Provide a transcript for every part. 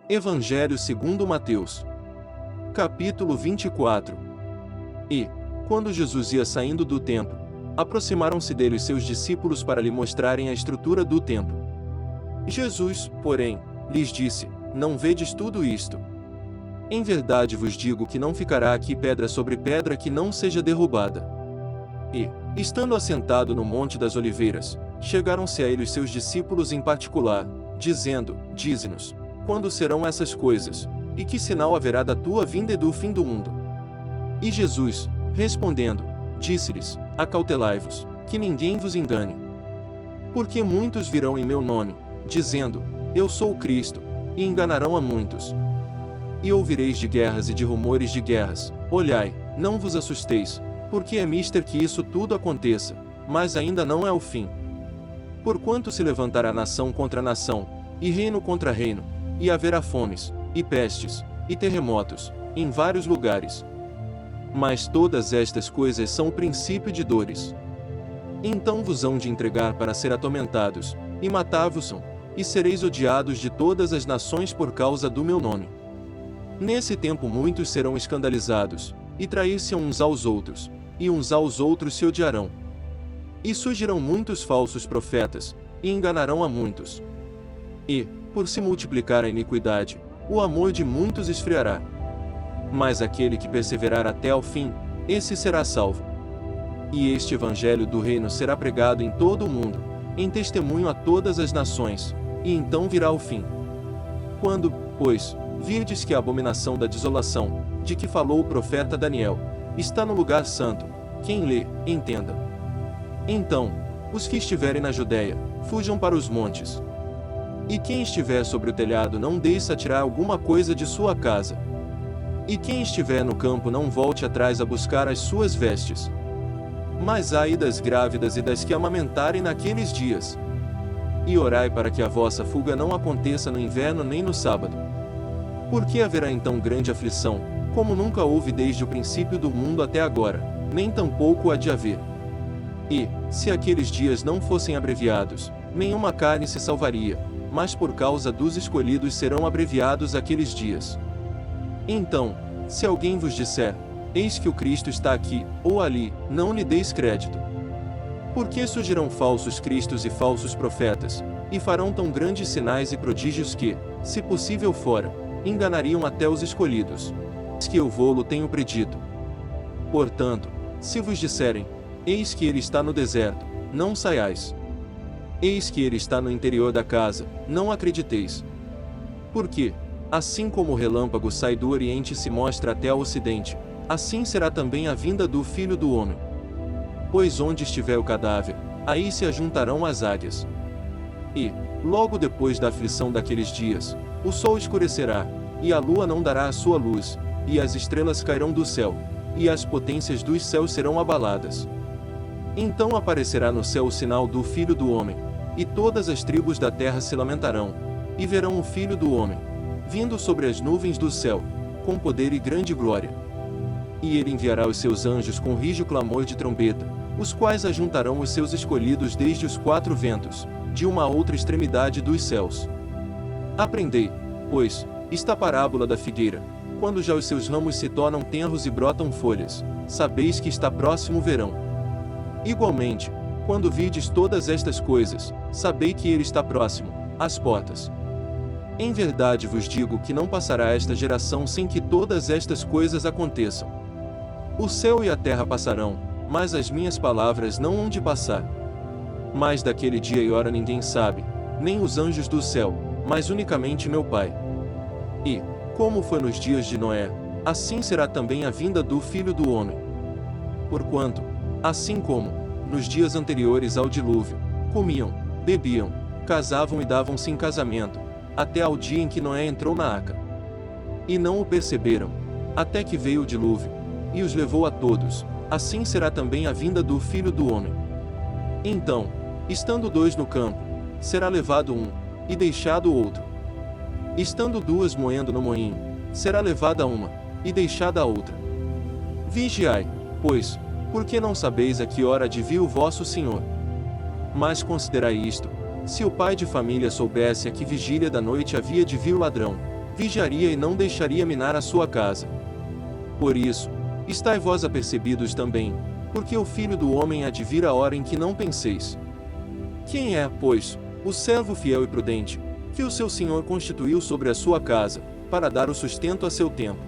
Evangelho segundo Mateus. Capítulo 24. E, quando Jesus ia saindo do templo, aproximaram-se dele os seus discípulos para lhe mostrarem a estrutura do templo. Jesus, porém, lhes disse: Não vedes tudo isto? Em verdade vos digo que não ficará aqui pedra sobre pedra que não seja derrubada. E, estando assentado no Monte das Oliveiras, chegaram-se a ele os seus discípulos em particular, dizendo: Dize-nos, quando serão essas coisas, e que sinal haverá da tua vinda e do fim do mundo? E Jesus, respondendo, disse-lhes: Acautelai-vos, que ninguém vos engane. Porque muitos virão em meu nome, dizendo: Eu sou o Cristo, e enganarão a muitos. E ouvireis de guerras e de rumores de guerras. Olhai, não vos assusteis, porque é mister que isso tudo aconteça, mas ainda não é o fim. Porquanto se levantará nação contra nação, e reino contra reino, e haverá fomes, e pestes, e terremotos, em vários lugares. Mas todas estas coisas são o princípio de dores. Então vos hão de entregar para ser atormentados, e matar-vos-ão, e sereis odiados de todas as nações por causa do meu nome. Nesse tempo muitos serão escandalizados, e trair-se uns aos outros, e uns aos outros se odiarão. E surgirão muitos falsos profetas, e enganarão a muitos. E, por se multiplicar a iniquidade, o amor de muitos esfriará. Mas aquele que perseverar até ao fim, esse será salvo. E este evangelho do reino será pregado em todo o mundo, em testemunho a todas as nações, e então virá o fim. Quando, pois, virdes que a abominação da desolação, de que falou o profeta Daniel, está no lugar santo, quem lê, entenda. Então, os que estiverem na Judéia, fujam para os montes. E quem estiver sobre o telhado não deixe atirar alguma coisa de sua casa. E quem estiver no campo não volte atrás a buscar as suas vestes. Mas ai das grávidas e das que amamentarem naqueles dias. E orai para que a vossa fuga não aconteça no inverno nem no sábado. Porque haverá então grande aflição, como nunca houve desde o princípio do mundo até agora, nem tampouco há de haver. E, se aqueles dias não fossem abreviados, nenhuma carne se salvaria, mas por causa dos escolhidos serão abreviados aqueles dias. Então, se alguém vos disser: Eis que o Cristo está aqui, ou ali, não lhe deis crédito. Porque surgirão falsos cristos e falsos profetas, e farão tão grandes sinais e prodígios que, se possível fora, enganariam até os escolhidos. Eis que eu vou-lo tenho predito. Portanto, se vos disserem: Eis que ele está no deserto, não saiais. Eis que ele está no interior da casa, não acrediteis. Porque, assim como o relâmpago sai do oriente e se mostra até ao ocidente, assim será também a vinda do Filho do Homem. Pois onde estiver o cadáver, aí se ajuntarão as águias. E, logo depois da aflição daqueles dias, o sol escurecerá, e a lua não dará a sua luz, e as estrelas cairão do céu, e as potências dos céus serão abaladas. Então aparecerá no céu o sinal do Filho do Homem, e todas as tribos da terra se lamentarão, e verão o Filho do Homem, vindo sobre as nuvens do céu, com poder e grande glória. E ele enviará os seus anjos com rijo clamor de trombeta, os quais ajuntarão os seus escolhidos desde os quatro ventos, de uma a outra extremidade dos céus. Aprendei, pois, esta parábola da figueira: quando já os seus ramos se tornam tenros e brotam folhas, sabeis que está próximo o verão. Igualmente, quando virdes todas estas coisas, sabei que ele está próximo, às portas. Em verdade vos digo que não passará esta geração sem que todas estas coisas aconteçam. O céu e a terra passarão, mas as minhas palavras não hão de passar. Mas daquele dia e hora ninguém sabe, nem os anjos do céu, mas unicamente meu Pai. E, como foi nos dias de Noé, assim será também a vinda do Filho do Homem. Porquanto, assim como, nos dias anteriores ao dilúvio, comiam, bebiam, casavam e davam-se em casamento, até ao dia em que Noé entrou na arca. E não o perceberam, até que veio o dilúvio, e os levou a todos, assim será também a vinda do Filho do Homem. Então, estando dois no campo, será levado um, e deixado o outro. Estando duas moendo no moinho, será levada uma, e deixada a outra. Vigiai, pois, porque não sabeis a que hora de vir o vosso Senhor. Mas considerai isto: se o pai de família soubesse a que vigília da noite havia de vir o ladrão, vigiaria e não deixaria minar a sua casa. Por isso, estai vós apercebidos também, porque o Filho do Homem há de vir a hora em que não penseis. Quem é, pois, o servo fiel e prudente, que o seu Senhor constituiu sobre a sua casa, para dar o sustento a seu tempo?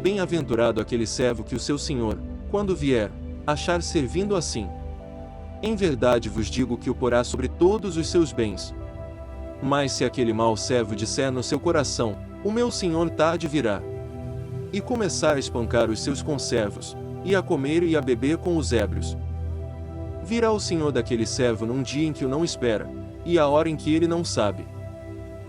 Bem-aventurado aquele servo que o seu Senhor, quando vier, achar servindo assim. Em verdade vos digo que o porá sobre todos os seus bens. Mas se aquele mau servo disser no seu coração, o meu Senhor tarde virá, e começar a espancar os seus conservos, e a comer e a beber com os ébrios, virá o Senhor daquele servo num dia em que o não espera, e a hora em que ele não sabe,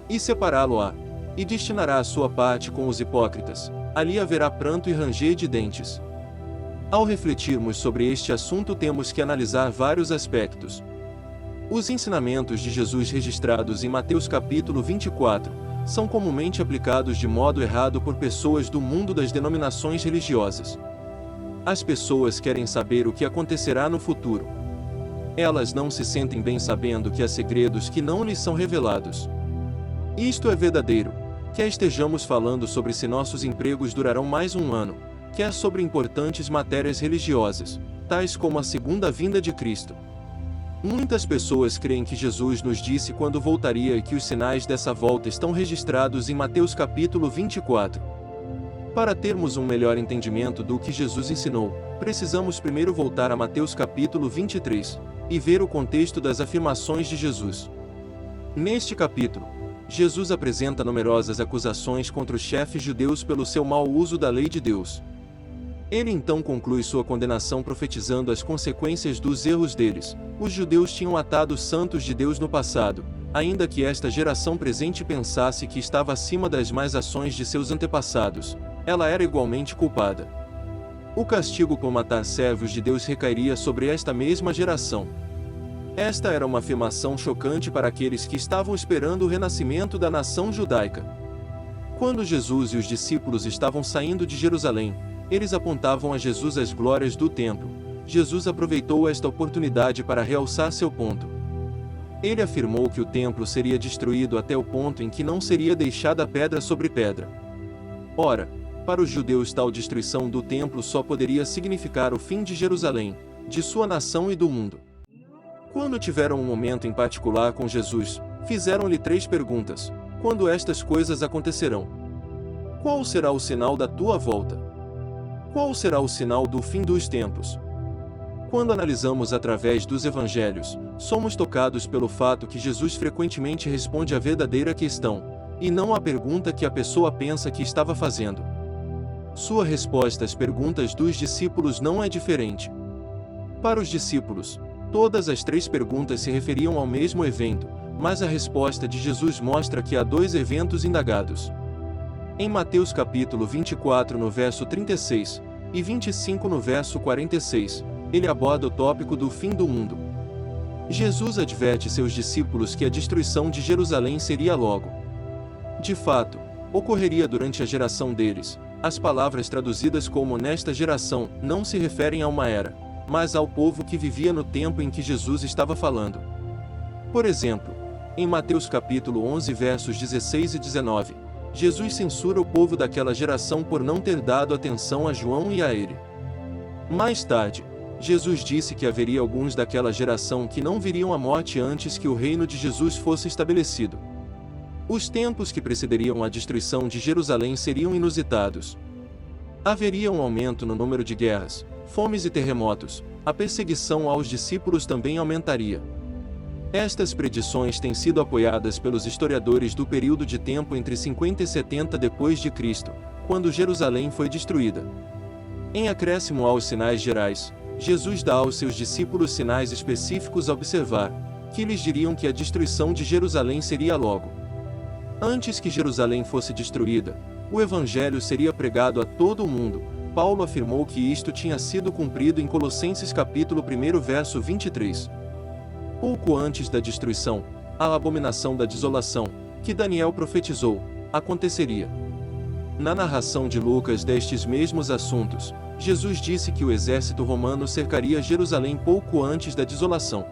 e separá-lo-á, e destinará a sua parte com os hipócritas. Ali haverá pranto e ranger de dentes. Ao refletirmos sobre este assunto, temos que analisar vários aspectos. Os ensinamentos de Jesus registrados em Mateus capítulo 24 são comumente aplicados de modo errado por pessoas do mundo das denominações religiosas. As pessoas querem saber o que acontecerá no futuro. Elas não se sentem bem sabendo que há segredos que não lhes são revelados. Isto é verdadeiro, quer estejamos falando sobre se nossos empregos durarão mais um ano, quer sobre importantes matérias religiosas, tais como a segunda vinda de Cristo. Muitas pessoas creem que Jesus nos disse quando voltaria e que os sinais dessa volta estão registrados em Mateus capítulo 24. Para termos um melhor entendimento do que Jesus ensinou, precisamos primeiro voltar a Mateus capítulo 23, e ver o contexto das afirmações de Jesus. Neste capítulo, Jesus apresenta numerosas acusações contra os chefes judeus pelo seu mau uso da lei de Deus. Ele então conclui sua condenação profetizando as consequências dos erros deles. Os judeus tinham atado os santos de Deus no passado, ainda que esta geração presente pensasse que estava acima das más ações de seus antepassados, ela era igualmente culpada. O castigo por matar servos de Deus recairia sobre esta mesma geração. Esta era uma afirmação chocante para aqueles que estavam esperando o renascimento da nação judaica. Quando Jesus e os discípulos estavam saindo de Jerusalém, eles apontavam a Jesus as glórias do templo. Jesus aproveitou esta oportunidade para realçar seu ponto. Ele afirmou que o templo seria destruído até o ponto em que não seria deixada pedra sobre pedra. Ora, para os judeus tal destruição do templo só poderia significar o fim de Jerusalém, de sua nação e do mundo. Quando tiveram um momento em particular com Jesus, fizeram-lhe 3 perguntas: quando estas coisas acontecerão? Qual será o sinal da tua volta? Qual será o sinal do fim dos tempos? Quando analisamos através dos evangelhos, somos tocados pelo fato que Jesus frequentemente responde a verdadeira questão, e não a pergunta que a pessoa pensa que estava fazendo. Sua resposta às perguntas dos discípulos não é diferente. Para os discípulos, todas as 3 perguntas se referiam ao mesmo evento, mas a resposta de Jesus mostra que há 2 eventos indagados. Em Mateus capítulo 24 no verso 36, e 25 no verso 46, ele aborda o tópico do fim do mundo. Jesus adverte seus discípulos que a destruição de Jerusalém seria logo. De fato, ocorreria durante a geração deles. As palavras traduzidas como nesta geração não se referem a uma era, mas ao povo que vivia no tempo em que Jesus estava falando. Por exemplo, em Mateus capítulo 11 versos 16 e 19, Jesus censura o povo daquela geração por não ter dado atenção a João e a ele. Mais tarde, Jesus disse que haveria alguns daquela geração que não viriam à morte antes que o reino de Jesus fosse estabelecido. Os tempos que precederiam a destruição de Jerusalém seriam inusitados. Haveria um aumento no número de guerras, fomes e terremotos. A perseguição aos discípulos também aumentaria. Estas predições têm sido apoiadas pelos historiadores do período de tempo entre 50 e 70 d.C., quando Jerusalém foi destruída. Em acréscimo aos sinais gerais, Jesus dá aos seus discípulos sinais específicos a observar, que lhes diriam que a destruição de Jerusalém seria logo. Antes que Jerusalém fosse destruída, o Evangelho seria pregado a todo o mundo. Paulo afirmou que isto tinha sido cumprido em Colossenses capítulo 1 verso 23. Pouco antes da destruição, a abominação da desolação, que Daniel profetizou, aconteceria. Na narração de Lucas destes mesmos assuntos, Jesus disse que o exército romano cercaria Jerusalém pouco antes da desolação.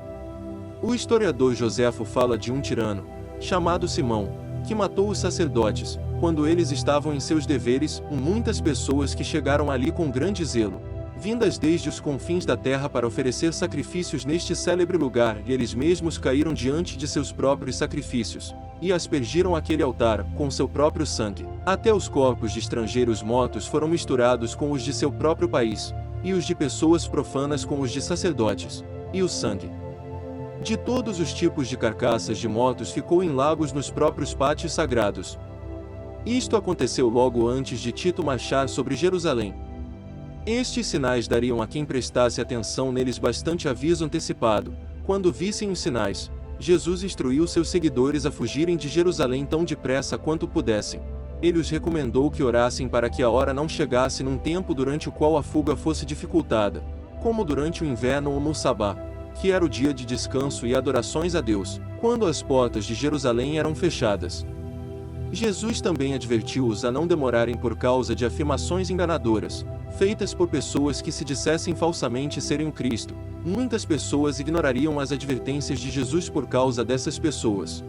O historiador Joséfo fala de um tirano, chamado Simão, que matou os sacerdotes, quando eles estavam em seus deveres, muitas pessoas que chegaram ali com grande zelo, vindas desde os confins da terra para oferecer sacrifícios neste célebre lugar, e eles mesmos caíram diante de seus próprios sacrifícios, e aspergiram aquele altar com seu próprio sangue. Até os corpos de estrangeiros mortos foram misturados com os de seu próprio país, e os de pessoas profanas com os de sacerdotes, e o sangue de todos os tipos de carcaças de mortos ficou em lagos nos próprios pátios sagrados. Isto aconteceu logo antes de Tito marchar sobre Jerusalém. Estes sinais dariam a quem prestasse atenção neles bastante aviso antecipado. Quando vissem os sinais, Jesus instruiu seus seguidores a fugirem de Jerusalém tão depressa quanto pudessem. Ele os recomendou que orassem para que a hora não chegasse num tempo durante o qual a fuga fosse dificultada, como durante o inverno ou no sabá, que era o dia de descanso e adorações a Deus, quando as portas de Jerusalém eram fechadas. Jesus também advertiu-os a não demorarem por causa de afirmações enganadoras, feitas por pessoas que se dissessem falsamente serem o Cristo. Muitas pessoas ignorariam as advertências de Jesus por causa dessas pessoas.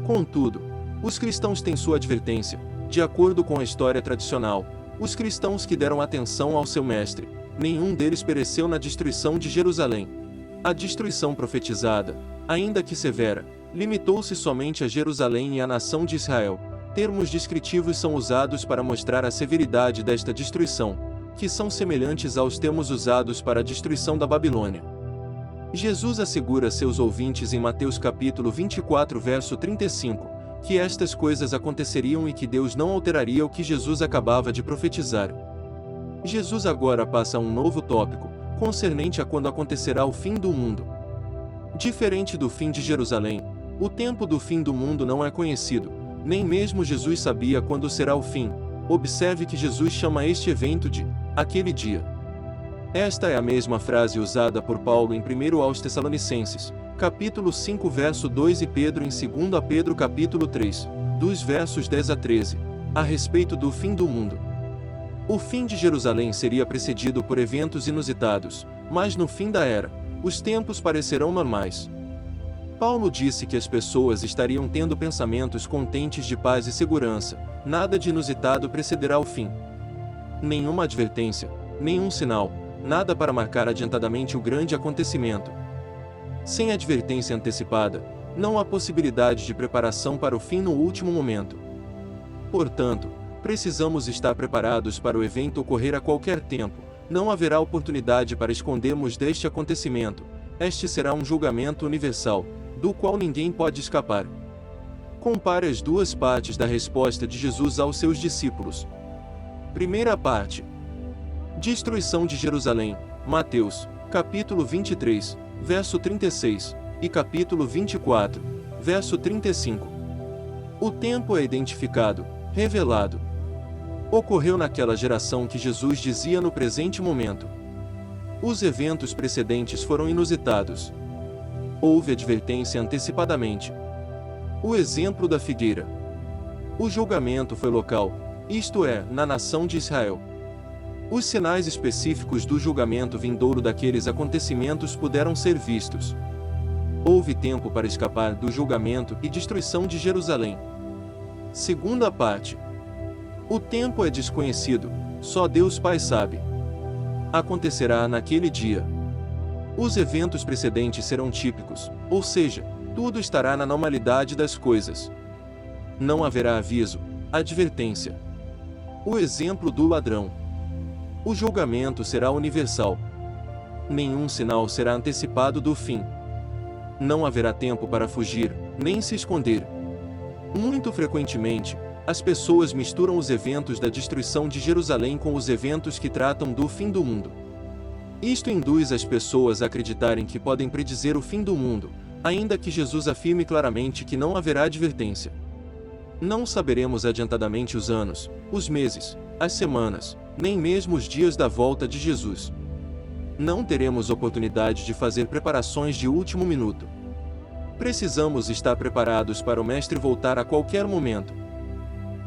Contudo, os cristãos têm sua advertência, de acordo com a história tradicional. Os cristãos que deram atenção ao seu mestre, nenhum deles pereceu na destruição de Jerusalém. A destruição profetizada, ainda que severa, limitou-se somente a Jerusalém e à nação de Israel. Termos descritivos são usados para mostrar a severidade desta destruição, que são semelhantes aos termos usados para a destruição da Babilônia. Jesus assegura a seus ouvintes em Mateus capítulo 24 verso 35, que estas coisas aconteceriam e que Deus não alteraria o que Jesus acabava de profetizar. Jesus agora passa a um novo tópico, concernente a quando acontecerá o fim do mundo. Diferente do fim de Jerusalém, o tempo do fim do mundo não é conhecido, nem mesmo Jesus sabia quando será o fim. Observe que Jesus chama este evento de aquele dia. Esta é a mesma frase usada por Paulo em 1 aos Tessalonicenses, capítulo 5 verso 2 e Pedro em 2 Pedro capítulo 3, dos versos 10 a 13, a respeito do fim do mundo. O fim de Jerusalém seria precedido por eventos inusitados, mas no fim da era, os tempos parecerão normais. Paulo disse que as pessoas estariam tendo pensamentos contentes de paz e segurança, nada de inusitado precederá o fim. Nenhuma advertência, nenhum sinal, nada para marcar adiantadamente o grande acontecimento. Sem advertência antecipada, não há possibilidade de preparação para o fim no último momento. Portanto, precisamos estar preparados para o evento ocorrer a qualquer tempo. Não haverá oportunidade para escondermos deste acontecimento. Este será um julgamento universal, do qual ninguém pode escapar. Compare as duas partes da resposta de Jesus aos seus discípulos. Primeira parte: destruição de Jerusalém, Mateus, capítulo 23, verso 36, e capítulo 24, verso 35. O tempo é identificado, revelado. Ocorreu naquela geração que Jesus dizia no presente momento. Os eventos precedentes foram inusitados. Houve advertência antecipadamente. O exemplo da figueira. O julgamento foi local, isto é, na nação de Israel. Os sinais específicos do julgamento vindouro daqueles acontecimentos puderam ser vistos. Houve tempo para escapar do julgamento e destruição de Jerusalém. Segunda parte: o tempo é desconhecido, só Deus Pai sabe. Acontecerá naquele dia. Os eventos precedentes serão típicos, ou seja, tudo estará na normalidade das coisas. Não haverá aviso, advertência. O exemplo do ladrão. O julgamento será universal. Nenhum sinal será antecipado do fim. Não haverá tempo para fugir, nem se esconder. Muito frequentemente, as pessoas misturam os eventos da destruição de Jerusalém com os eventos que tratam do fim do mundo. Isto induz as pessoas a acreditarem que podem predizer o fim do mundo, ainda que Jesus afirme claramente que não haverá advertência. Não saberemos adiantadamente os anos, os meses, as semanas, nem mesmo os dias da volta de Jesus. Não teremos oportunidade de fazer preparações de último minuto. Precisamos estar preparados para o Mestre voltar a qualquer momento.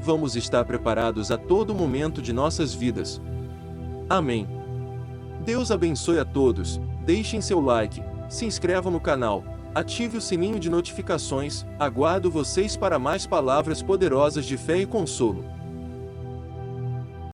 Vamos estar preparados a todo momento de nossas vidas. Amém. Deus abençoe a todos, deixem seu like, se inscrevam no canal, Ative o sininho de notificações, aguardo vocês para mais palavras poderosas de fé e consolo.